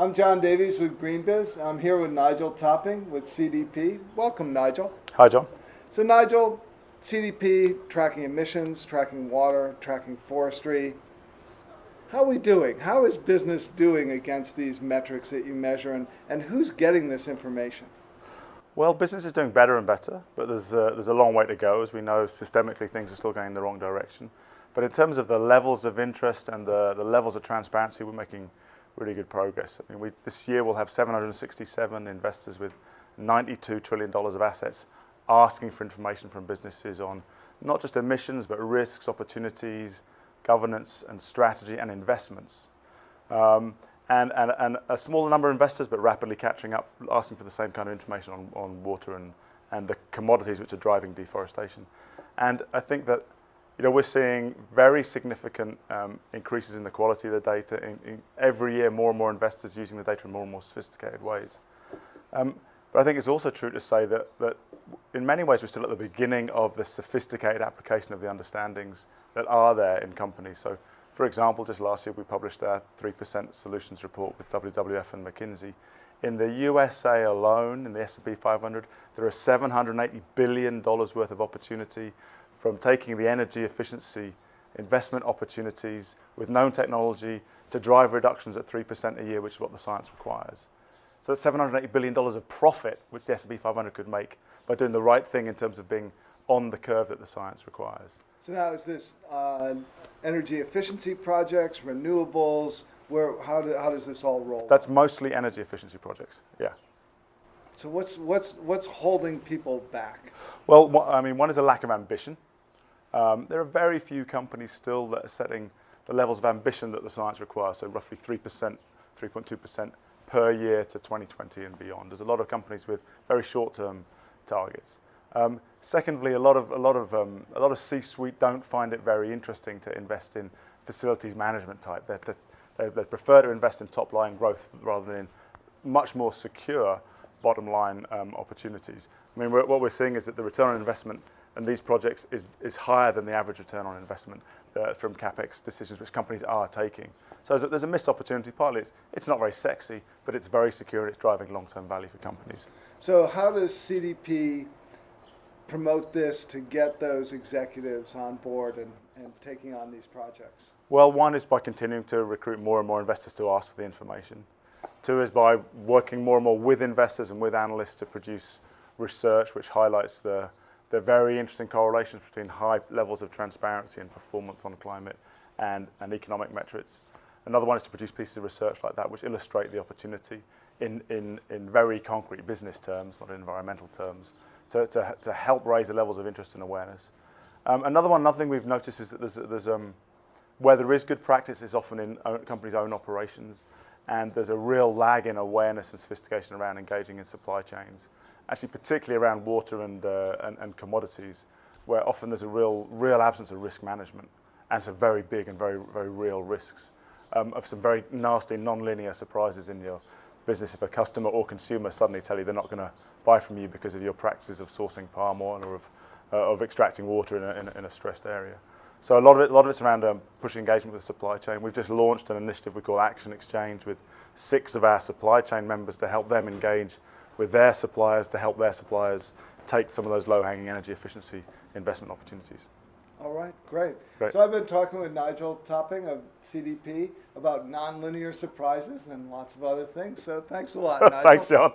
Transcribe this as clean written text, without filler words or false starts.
I'm John Davies with GreenBiz. I'm here with Nigel Topping with CDP. Welcome, Nigel. Hi, John. So, Nigel, CDP, tracking emissions, tracking water, tracking forestry. How are we doing? How is business doing against these metrics that you measure, and who's getting this information? Well, business is doing better and better, but there's a long way to go. As we know, systemically, things are still going in the wrong direction. But in terms of the levels of interest and the levels of transparency, we're making really good progress. I mean, this year we'll have 767 investors with $92 trillion of assets asking for information from businesses on not just emissions, but risks, opportunities, governance and strategy and investments. And a smaller number of investors, but rapidly catching up, asking for the same kind of information on water and the commodities which are driving deforestation. And I think that we're seeing very significant increases in the quality of the data. In every year, more and more investors using the data in more and more sophisticated ways. But I think it's also true to say that in many ways we're still at the beginning of the sophisticated application of the understandings that are there in companies. So, for example, just last year we published our 3% solutions report with WWF and McKinsey. In the USA alone, in the S&P 500, there are $780 billion worth of opportunity from taking the energy efficiency investment opportunities with known technology to drive reductions at 3% a year, which is what the science requires. So that's $780 billion of profit, which the S&P 500 could make by doing the right thing in terms of being on the curve that the science requires. So now is this energy efficiency projects, renewables? How does this all roll? That's mostly energy efficiency projects, yeah. So what's holding people back? Well, I mean, one is a lack of ambition. There are very few companies still that are setting the levels of ambition that the science requires, so roughly 3%, 3.2% per year to 2020 and beyond. There's a lot of companies with very short-term targets. Secondly, a lot of C-suite don't find it very interesting to invest in facilities management type. They prefer to invest in top-line growth rather than in much more secure bottom-line opportunities. I mean, what we're seeing is that the return on investment in these projects is higher than the average return on investment from CapEx decisions which companies are taking. So there's a missed opportunity. Partly it's not very sexy, but it's very secure and it's driving long-term value for companies. So how does CDP promote this to get those executives on board and taking on these projects? Well, one is by continuing to recruit more and more investors to ask for the information. Two is by working more and more with investors and with analysts to produce research which highlights the very interesting correlations between high levels of transparency and performance on climate and economic metrics. Another one is to produce pieces of research like that which illustrate the opportunity in very concrete business terms, not in environmental terms, to help raise the levels of interest and awareness. Another thing we've noticed is that there's where there is good practice is often in companies' own operations, and there's a real lag in awareness and sophistication around engaging in supply chains, actually particularly around water and commodities, where often there's a real absence of risk management and some very big and very, very real risks of some very nasty non-linear surprises in your business if a customer or consumer suddenly tell you they're not going to buy from you because of your practices of sourcing palm oil or of extracting water in a stressed area. So a lot of it's around pushing engagement with the supply chain. We've just launched an initiative we call Action Exchange with 6 of our supply chain members to help them engage with their suppliers to help their suppliers take some of those low-hanging energy efficiency investment opportunities. All right, great. So I've been talking with Nigel Topping of CDP about nonlinear surprises and lots of other things. So thanks a lot, Nigel. Thanks, John.